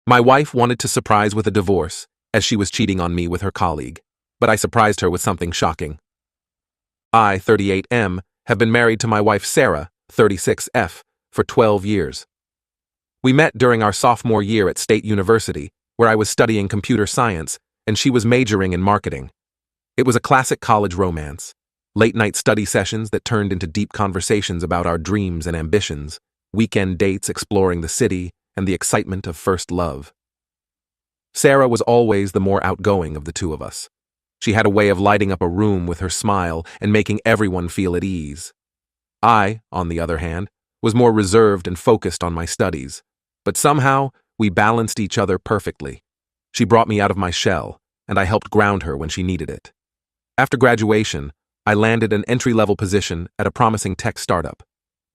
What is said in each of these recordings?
My wife wanted to surprise with a divorce, as she was cheating on me with her colleague, but I surprised her with something shocking. I, 38M, have been married to my wife Sarah, 36F, for 12 years. We met during our sophomore year at State University, where I was studying computer science, and she was majoring in marketing. It was a classic college romance. Late-night study sessions that turned into deep conversations about our dreams and ambitions, weekend dates exploring the city, and the excitement of first love. Sarah was always the more outgoing of the two of us. She had a way of lighting up a room with her smile and making everyone feel at ease. I, on the other hand, was more reserved and focused on my studies, but somehow we balanced each other perfectly. She brought me out of my shell, and I helped ground her when she needed it. After graduation, I landed an entry-level position at a promising tech startup.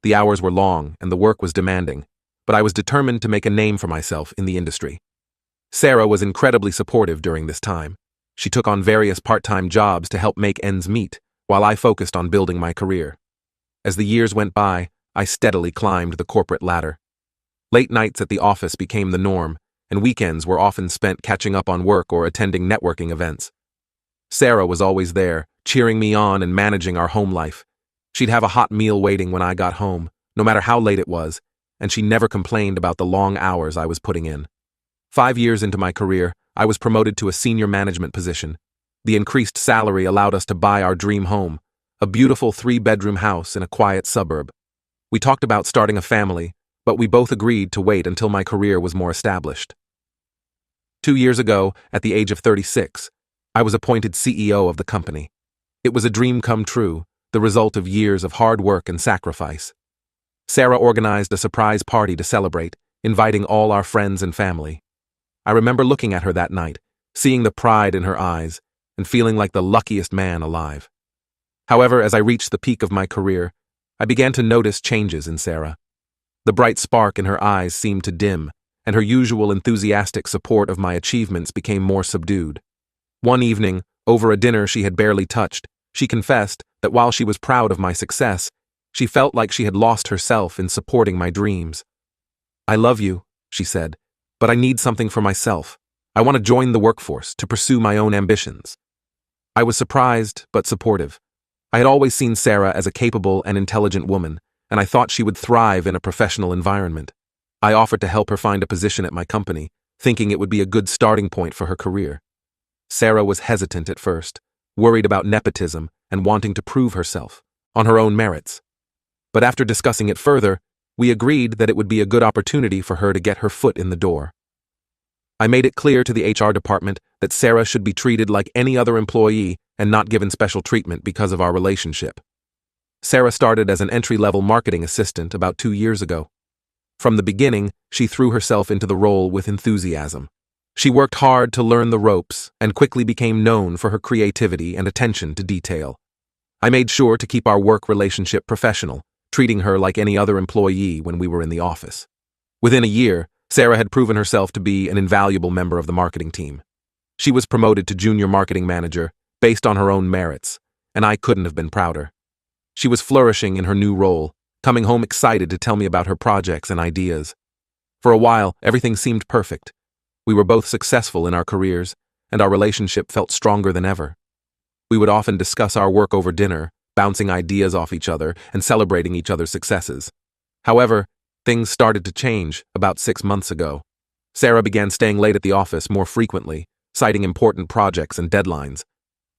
The hours were long and the work was demanding, but I was determined to make a name for myself in the industry. Sarah was incredibly supportive during this time. She took on various part-time jobs to help make ends meet, while I focused on building my career. As the years went by, I steadily climbed the corporate ladder. Late nights at the office became the norm, and weekends were often spent catching up on work or attending networking events. Sarah was always there, cheering me on and managing our home life. She'd have a hot meal waiting when I got home, no matter how late it was, and she never complained about the long hours I was putting in. 5 years into my career, I was promoted to a senior management position. The increased salary allowed us to buy our dream home, a beautiful 3-bedroom house in a quiet suburb. We talked about starting a family, but we both agreed to wait until my career was more established. 2 years ago, at the age of 36, I was appointed CEO of the company. It was a dream come true, the result of years of hard work and sacrifice. Sarah organized a surprise party to celebrate, inviting all our friends and family. I remember looking at her that night, seeing the pride in her eyes, and feeling like the luckiest man alive. However, as I reached the peak of my career, I began to notice changes in Sarah. The bright spark in her eyes seemed to dim, and her usual enthusiastic support of my achievements became more subdued. One evening, over a dinner she had barely touched, she confessed that while she was proud of my success, she felt like she had lost herself in supporting my dreams. "I love you," she said, "but I need something for myself. I want to join the workforce to pursue my own ambitions." I was surprised but supportive. I had always seen Sarah as a capable and intelligent woman, and I thought she would thrive in a professional environment. I offered to help her find a position at my company, thinking it would be a good starting point for her career. Sarah was hesitant at first, worried about nepotism and wanting to prove herself on her own merits. But after discussing it further, we agreed that it would be a good opportunity for her to get her foot in the door. I made it clear to the HR department that Sarah should be treated like any other employee and not given special treatment because of our relationship. Sarah started as an entry-level marketing assistant about 2 years ago. From the beginning, she threw herself into the role with enthusiasm. She worked hard to learn the ropes and quickly became known for her creativity and attention to detail. I made sure to keep our work relationship professional, treating her like any other employee when we were in the office. Within a year, Sarah had proven herself to be an invaluable member of the marketing team. She was promoted to junior marketing manager based on her own merits, and I couldn't have been prouder. She was flourishing in her new role, coming home excited to tell me about her projects and ideas. For a while, everything seemed perfect. We were both successful in our careers, and our relationship felt stronger than ever. We would often discuss our work over dinner, bouncing ideas off each other and celebrating each other's successes. However, things started to change about 6 months ago. Sarah began staying late at the office more frequently, citing important projects and deadlines.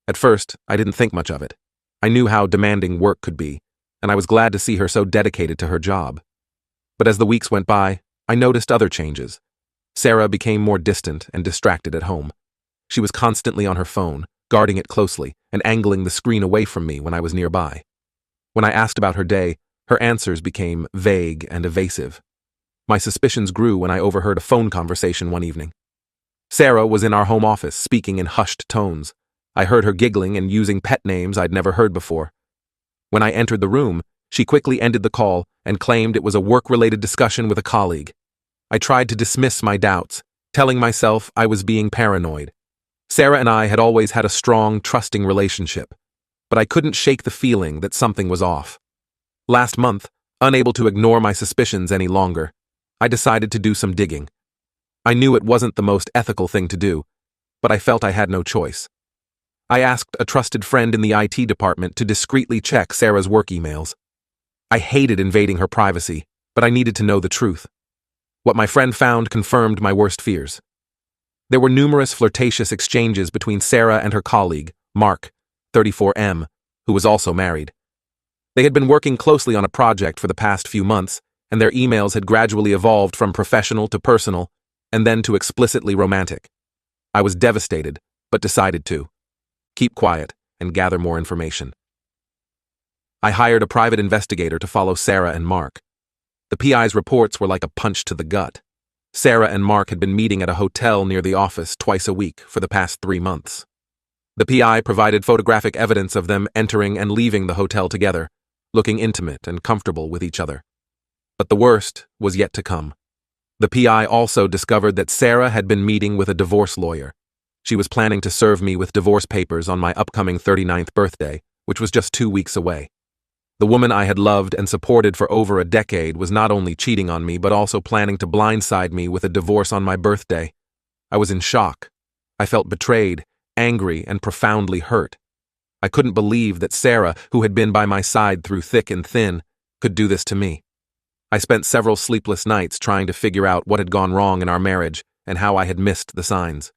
At first, I didn't think much of it. I knew how demanding work could be, and I was glad to see her so dedicated to her job. But as the weeks went by, I noticed other changes. Sarah became more distant and distracted at home. She was constantly on her phone, guarding it closely and angling the screen away from me when I was nearby. When I asked about her day, her answers became vague and evasive. My suspicions grew when I overheard a phone conversation one evening. Sarah was in our home office, speaking in hushed tones. I heard her giggling and using pet names I'd never heard before. When I entered the room, she quickly ended the call and claimed it was a work-related discussion with a colleague. I tried to dismiss my doubts, telling myself I was being paranoid. Sarah and I had always had a strong, trusting relationship, but I couldn't shake the feeling that something was off. Last month, unable to ignore my suspicions any longer, I decided to do some digging. I knew it wasn't the most ethical thing to do, but I felt I had no choice. I asked a trusted friend in the IT department to discreetly check Sarah's work emails. I hated invading her privacy, but I needed to know the truth. What my friend found confirmed my worst fears. There were numerous flirtatious exchanges between Sarah and her colleague, Mark, 34M, who was also married. They had been working closely on a project for the past few months, and their emails had gradually evolved from professional to personal, and then to explicitly romantic. I was devastated, but decided to keep quiet and gather more information. I hired a private investigator to follow Sarah and Mark. The PI's reports were like a punch to the gut. Sarah and Mark had been meeting at a hotel near the office twice a week for the past 3 months. The PI provided photographic evidence of them entering and leaving the hotel together, looking intimate and comfortable with each other. But the worst was yet to come. The PI also discovered that Sarah had been meeting with a divorce lawyer. She was planning to serve me with divorce papers on my upcoming 39th birthday, which was just 2 weeks away. The woman I had loved and supported for over a decade was not only cheating on me but also planning to blindside me with a divorce on my birthday. I was in shock. I felt betrayed, angry, and profoundly hurt. I couldn't believe that Sarah, who had been by my side through thick and thin, could do this to me. I spent several sleepless nights trying to figure out what had gone wrong in our marriage and how I had missed the signs.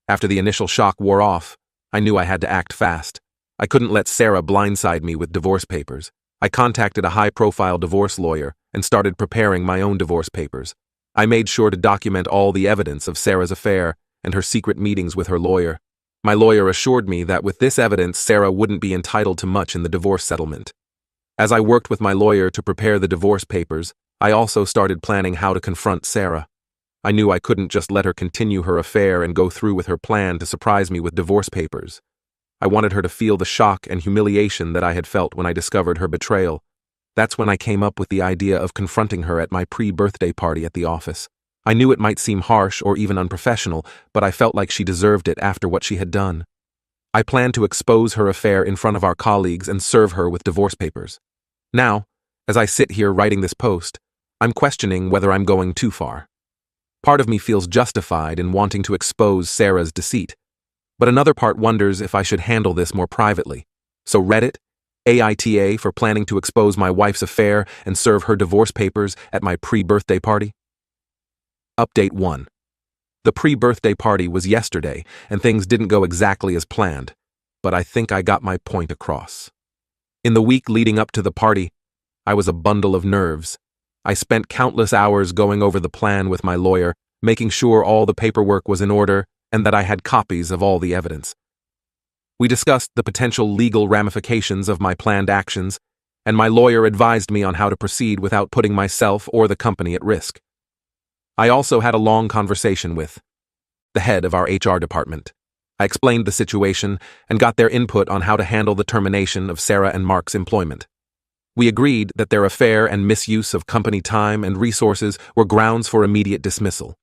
After the initial shock wore off, I knew I had to act fast. I couldn't let Sarah blindside me with divorce papers. I contacted a high-profile divorce lawyer and started preparing my own divorce papers. I made sure to document all the evidence of Sarah's affair and her secret meetings with her lawyer. My lawyer assured me that with this evidence, Sarah wouldn't be entitled to much in the divorce settlement. As I worked with my lawyer to prepare the divorce papers, I also started planning how to confront Sarah. I knew I couldn't just let her continue her affair and go through with her plan to surprise me with divorce papers. I wanted her to feel the shock and humiliation that I had felt when I discovered her betrayal. That's when I came up with the idea of confronting her at my pre-birthday party at the office. I knew it might seem harsh or even unprofessional, but I felt like she deserved it after what she had done. I planned to expose her affair in front of our colleagues and serve her with divorce papers. Now, as I sit here writing this post, I'm questioning whether I'm going too far. Part of me feels justified in wanting to expose Sarah's deceit, but another part wonders if I should handle this more privately. So Reddit, AITA for planning to expose my wife's affair and serve her divorce papers at my pre-birthday party? Update 1. The pre-birthday party was yesterday, and things didn't go exactly as planned, but I think I got my point across. In the week leading up to the party, I was a bundle of nerves. I spent countless hours going over the plan with my lawyer, making sure all the paperwork was in order and that I had copies of all the evidence. We discussed the potential legal ramifications of my planned actions, and my lawyer advised me on how to proceed without putting myself or the company at risk. I also had a long conversation with the head of our HR department. I explained the situation and got their input on how to handle the termination of Sarah and Mark's employment. We agreed that their affair and misuse of company time and resources were grounds for immediate dismissal.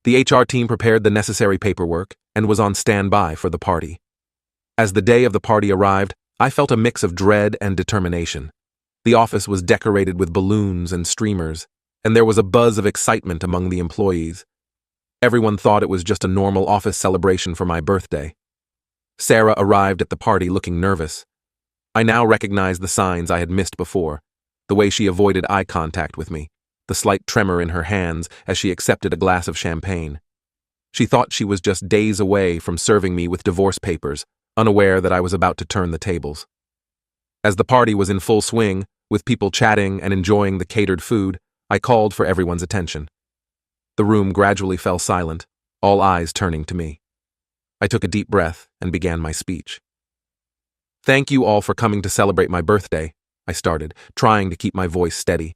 The HR team prepared the necessary paperwork and was on standby for the party. As the day of the party arrived, I felt a mix of dread and determination. The office was decorated with balloons and streamers, and there was a buzz of excitement among the employees. Everyone thought it was just a normal office celebration for my birthday. Sarah arrived at the party looking nervous. I now recognized the signs I had missed before, the way she avoided eye contact with me, the slight tremor in her hands as she accepted a glass of champagne. She thought she was just days away from serving me with divorce papers, unaware that I was about to turn the tables. As the party was in full swing, with people chatting and enjoying the catered food, I called for everyone's attention. The room gradually fell silent, all eyes turning to me. I took a deep breath and began my speech. "Thank you all for coming to celebrate my birthday," I started, trying to keep my voice steady.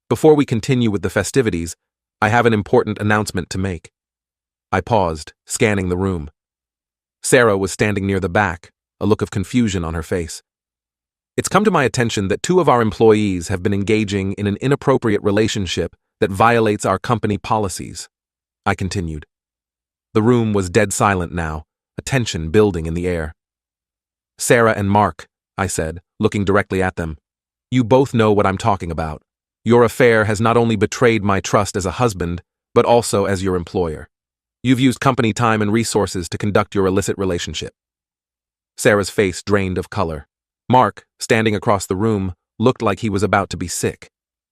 "Before we continue with the festivities, I have an important announcement to make." I paused, scanning the room. Sarah was standing near the back, a look of confusion on her face. "It's come to my attention that 2 of our employees have been engaging in an inappropriate relationship that violates our company policies," I continued. The room was dead silent now, a tension building in the air. "Sarah and Mark," I said, looking directly at them, "you both know what I'm talking about. Your affair has not only betrayed my trust as a husband, but also as your employer. You've used company time and resources to conduct your illicit relationship. Sarah's face drained of color. Mark, standing across the room, looked like he was about to be sick.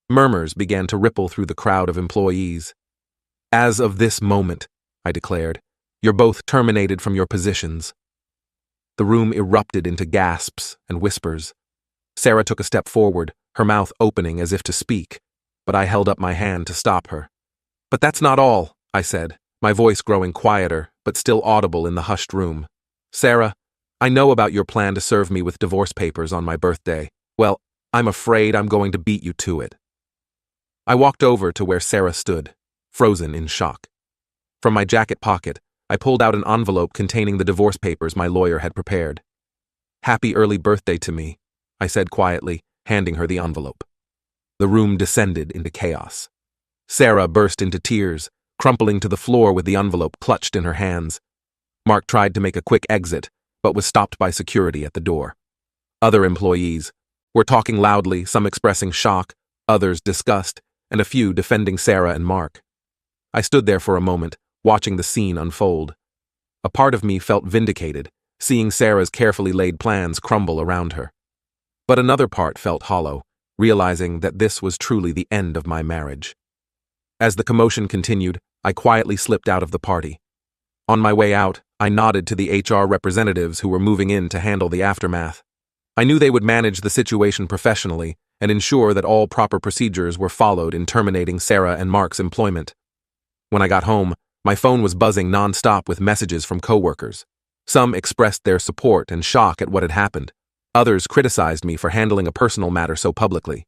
Murmurs began to ripple through the crowd of employees. As of this moment, I declared, you're both terminated from your positions. The room erupted into gasps and whispers. Sarah took a step forward, her mouth opening as if to speak, but I held up my hand to stop her. But that's not all, I said, my voice growing quieter, but still audible in the hushed room. Sarah, I know about your plan to serve me with divorce papers on my birthday. Well, I'm afraid I'm going to beat you to it. I walked over to where Sarah stood, frozen in shock. From my jacket pocket, I pulled out an envelope containing the divorce papers my lawyer had prepared. Happy early birthday to me, I said quietly, handing her the envelope. The room descended into chaos. Sarah burst into tears, crumpling to the floor with the envelope clutched in her hands. Mark tried to make a quick exit, but was stopped by security at the door. Other employees were talking loudly, some expressing shock, others disgust, and a few defending Sarah and Mark. I stood there for a moment, watching the scene unfold. A part of me felt vindicated, seeing Sarah's carefully laid plans crumble around her. But another part felt hollow, realizing that this was truly the end of my marriage. As the commotion continued, I quietly slipped out of the party. On my way out, I nodded to the HR representatives who were moving in to handle the aftermath. I knew they would manage the situation professionally and ensure that all proper procedures were followed in terminating Sarah and Mark's employment. When I got home, my phone was buzzing nonstop with messages from coworkers. Some expressed their support and shock at what had happened. Others criticized me for handling a personal matter so publicly.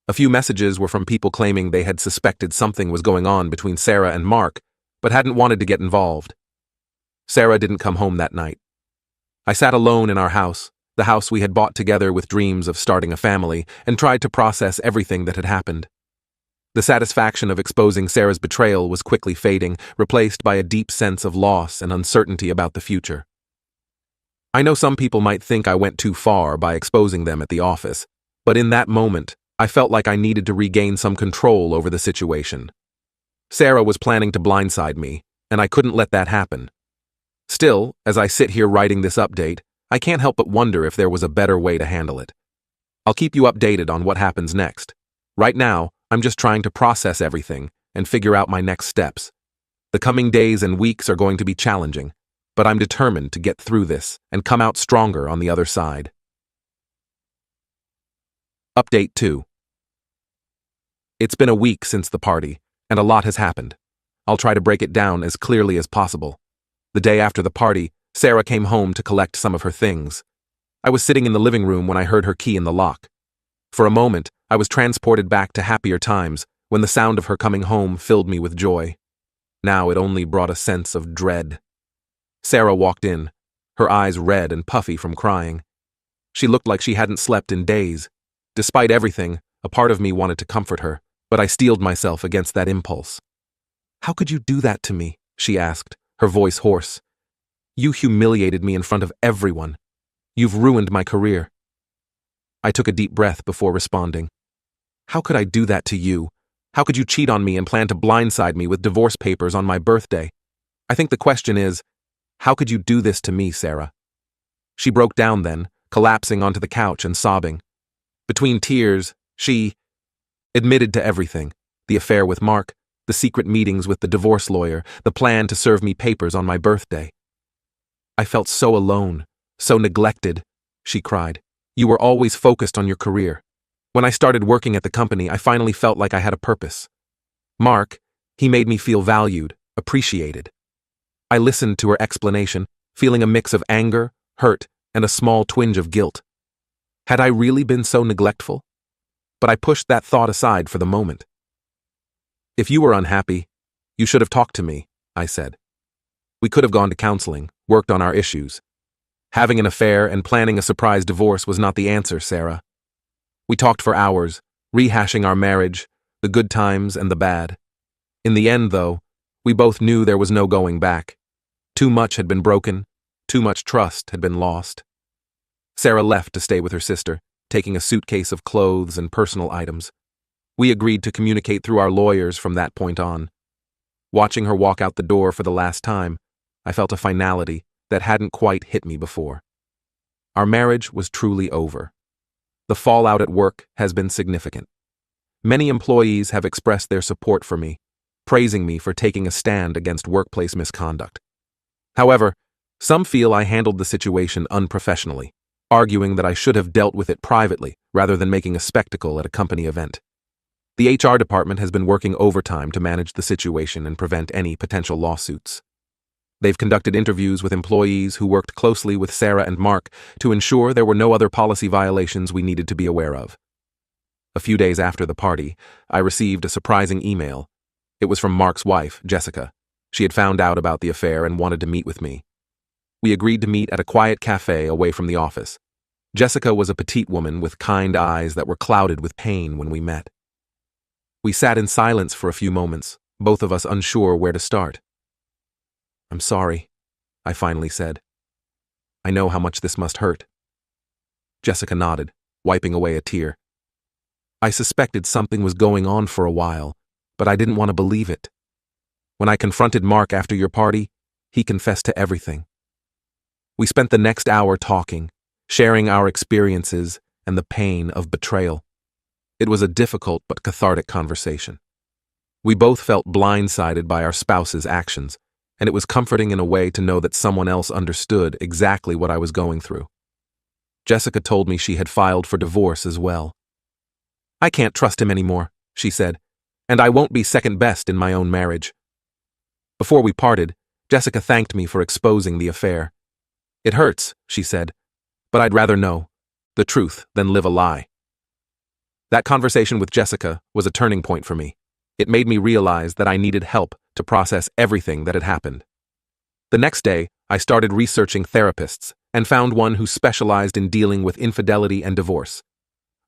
A few messages were from people claiming they had suspected something was going on between Sarah and Mark, but hadn't wanted to get involved. Sarah didn't come home that night. I sat alone in our house, the house we had bought together with dreams of starting a family, and tried to process everything that had happened. The satisfaction of exposing Sarah's betrayal was quickly fading, replaced by a deep sense of loss and uncertainty about the future. I know some people might think I went too far by exposing them at the office, but in that moment, I felt like I needed to regain some control over the situation. Sarah was planning to blindside me, and I couldn't let that happen. Still, as I sit here writing this update, I can't help but wonder if there was a better way to handle it. I'll keep you updated on what happens next. Right now, I'm just trying to process everything and figure out my next steps. The coming days and weeks are going to be challenging, but I'm determined to get through this and come out stronger on the other side. Update 2. It's been a week since the party, and a lot has happened. I'll try to break it down as clearly as possible. The day after the party, Sarah came home to collect some of her things. I was sitting in the living room when I heard her key in the lock. For a moment, I was transported back to happier times when the sound of her coming home filled me with joy. Now it only brought a sense of dread. Sarah walked in, her eyes red and puffy from crying. She looked like she hadn't slept in days. Despite everything, a part of me wanted to comfort her, but I steeled myself against that impulse. "How could you do that to me?" she asked, her voice hoarse. "You humiliated me in front of everyone. You've ruined my career." I took a deep breath before responding. "How could I do that to you? How could you cheat on me and plan to blindside me with divorce papers on my birthday? I think the question is, how could you do this to me, Sarah?" She broke down then, collapsing onto the couch and sobbing. Between tears, she admitted to everything: the affair with Mark, the secret meetings with the divorce lawyer, the plan to serve me papers on my birthday. "I felt so alone, so neglected," she cried. "You were always focused on your career. When I started working at the company, I finally felt like I had a purpose. Mark, he made me feel valued, appreciated." I listened to her explanation, feeling a mix of anger, hurt, and a small twinge of guilt. Had I really been so neglectful? But I pushed that thought aside for the moment. "If you were unhappy, you should have talked to me," I said. "We could have gone to counseling, worked on our issues. Having an affair and planning a surprise divorce was not the answer, Sarah." We talked for hours, rehashing our marriage, the good times and the bad. In the end, though, we both knew there was no going back. Too much had been broken, too much trust had been lost. Sarah left to stay with her sister, taking a suitcase of clothes and personal items. We agreed to communicate through our lawyers from that point on. Watching her walk out the door for the last time, I felt a finality that hadn't quite hit me before. Our marriage was truly over. The fallout at work has been significant. Many employees have expressed their support for me, praising me for taking a stand against workplace misconduct. However, some feel I handled the situation unprofessionally, arguing that I should have dealt with it privately rather than making a spectacle at a company event. The HR department has been working overtime to manage the situation and prevent any potential lawsuits. They've conducted interviews with employees who worked closely with Sarah and Mark to ensure there were no other policy violations we needed to be aware of. A few days after the party, I received a surprising email. It was from Mark's wife, Jessica. She had found out about the affair and wanted to meet with me. We agreed to meet at a quiet cafe away from the office. Jessica was a petite woman with kind eyes that were clouded with pain when we met. We sat in silence for a few moments, both of us unsure where to start. "I'm sorry," I finally said. "I know how much this must hurt." Jessica nodded, wiping away a tear. "I suspected something was going on for a while, but I didn't want to believe it. When I confronted Mark after your party, he confessed to everything." We spent the next hour talking, sharing our experiences and the pain of betrayal. It was a difficult but cathartic conversation. We both felt blindsided by our spouse's actions, and it was comforting in a way to know that someone else understood exactly what I was going through. Jessica told me she had filed for divorce as well. "I can't trust him anymore," she said, "and I won't be second best in my own marriage." Before we parted, Jessica thanked me for exposing the affair. "It hurts," she said, "but I'd rather know the truth than live a lie." That conversation with Jessica was a turning point for me. It made me realize that I needed help to process everything that had happened. The next day, I started researching therapists and found one who specialized in dealing with infidelity and divorce.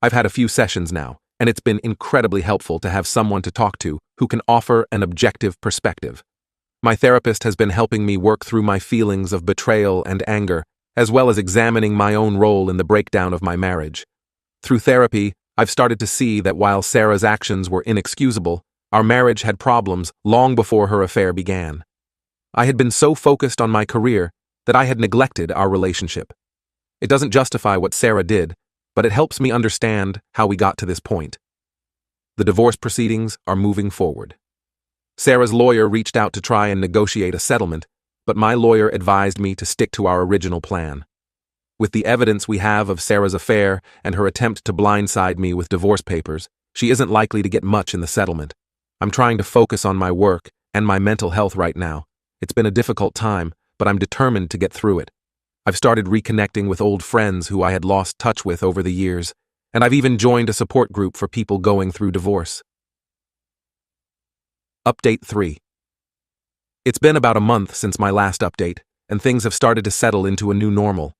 I've had a few sessions now, and it's been incredibly helpful to have someone to talk to who can offer an objective perspective. My therapist has been helping me work through my feelings of betrayal and anger, as well as examining my own role in the breakdown of my marriage. Through therapy, I've started to see that while Sarah's actions were inexcusable, our marriage had problems long before her affair began. I had been so focused on my career that I had neglected our relationship. It doesn't justify what Sarah did, but it helps me understand how we got to this point. The divorce proceedings are moving forward. Sarah's lawyer reached out to try and negotiate a settlement, but my lawyer advised me to stick to our original plan. With the evidence we have of Sarah's affair and her attempt to blindside me with divorce papers, she isn't likely to get much in the settlement. I'm trying to focus on my work and my mental health right now. It's been a difficult time, but I'm determined to get through it. I've started reconnecting with old friends who I had lost touch with over the years, and I've even joined a support group for people going through divorce. Update 3. It's been about a month since my last update, and things have started to settle into a new normal.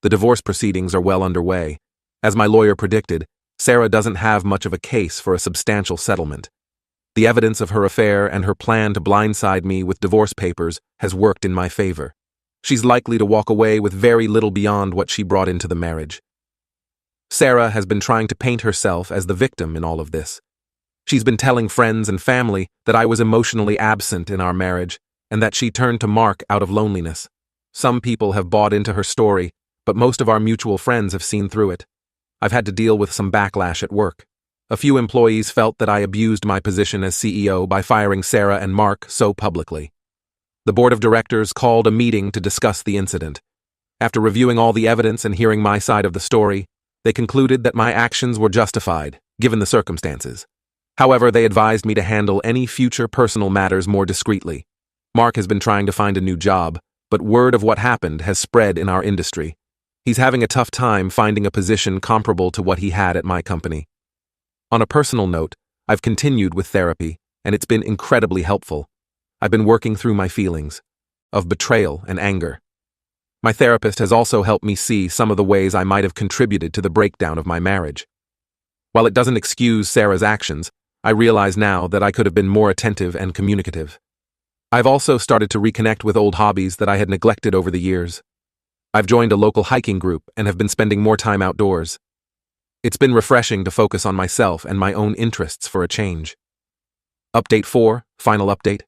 The divorce proceedings are well underway. As my lawyer predicted, Sarah doesn't have much of a case for a substantial settlement. The evidence of her affair and her plan to blindside me with divorce papers has worked in my favor. She's likely to walk away with very little beyond what she brought into the marriage. Sarah has been trying to paint herself as the victim in all of this. She's been telling friends and family that I was emotionally absent in our marriage and that she turned to Mark out of loneliness. Some people have bought into her story, but most of our mutual friends have seen through it. I've had to deal with some backlash at work. A few employees felt that I abused my position as CEO by firing Sarah and Mark so publicly. The board of directors called a meeting to discuss the incident. After reviewing all the evidence and hearing my side of the story, they concluded that my actions were justified, given the circumstances. However, they advised me to handle any future personal matters more discreetly. Mark has been trying to find a new job, but word of what happened has spread in our industry. He's having a tough time finding a position comparable to what he had at my company. On a personal note, I've continued with therapy, and it's been incredibly helpful. I've been working through my feelings of betrayal and anger. My therapist has also helped me see some of the ways I might have contributed to the breakdown of my marriage. While it doesn't excuse Sarah's actions, I realize now that I could have been more attentive and communicative. I've also started to reconnect with old hobbies that I had neglected over the years. I've joined a local hiking group and have been spending more time outdoors. It's been refreshing to focus on myself and my own interests for a change. Update 4, final update.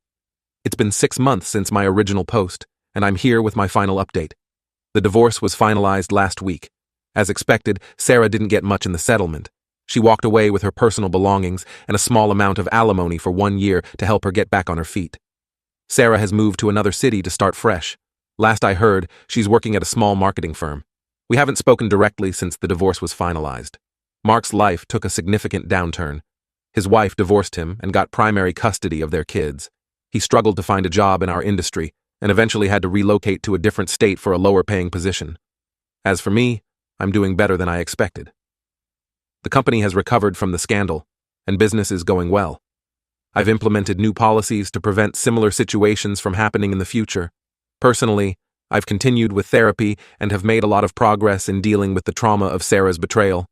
It's been 6 months since my original post, and I'm here with my final update. The divorce was finalized last week. As expected, Sarah didn't get much in the settlement. She walked away with her personal belongings and a small amount of alimony for 1 year to help her get back on her feet. Sarah has moved to another city to start fresh. Last I heard, she's working at a small marketing firm. We haven't spoken directly since the divorce was finalized. Mark's life took a significant downturn. His wife divorced him and got primary custody of their kids. He struggled to find a job in our industry and eventually had to relocate to a different state for a lower-paying position. As for me, I'm doing better than I expected. The company has recovered from the scandal, and business is going well. I've implemented new policies to prevent similar situations from happening in the future. Personally, I've continued with therapy and have made a lot of progress in dealing with the trauma of Sarah's betrayal.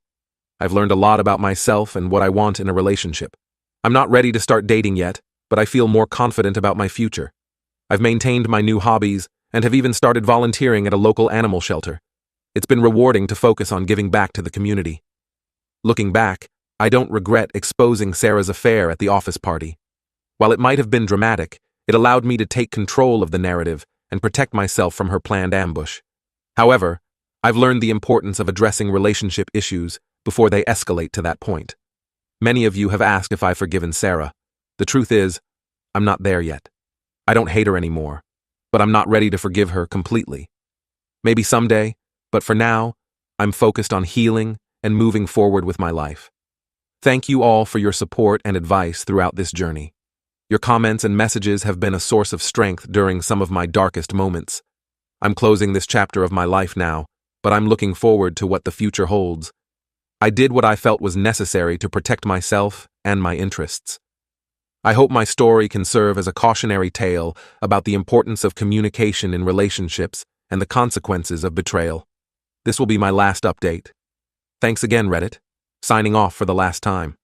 I've learned a lot about myself and what I want in a relationship. I'm not ready to start dating yet, but I feel more confident about my future. I've maintained my new hobbies and have even started volunteering at a local animal shelter. It's been rewarding to focus on giving back to the community. Looking back, I don't regret exposing Sarah's affair at the office party. While it might have been dramatic, it allowed me to take control of the narrative and protect myself from her planned ambush. However, I've learned the importance of addressing relationship issues before they escalate to that point. Many of you have asked if I've forgiven Sarah. The truth is, I'm not there yet. I don't hate her anymore, but I'm not ready to forgive her completely. Maybe someday, but for now, I'm focused on healing and moving forward with my life. Thank you all for your support and advice throughout this journey. Your comments and messages have been a source of strength during some of my darkest moments. I'm closing this chapter of my life now, but I'm looking forward to what the future holds. I did what I felt was necessary to protect myself and my interests. I hope my story can serve as a cautionary tale about the importance of communication in relationships and the consequences of betrayal. This will be my last update. Thanks again, Reddit. Signing off for the last time.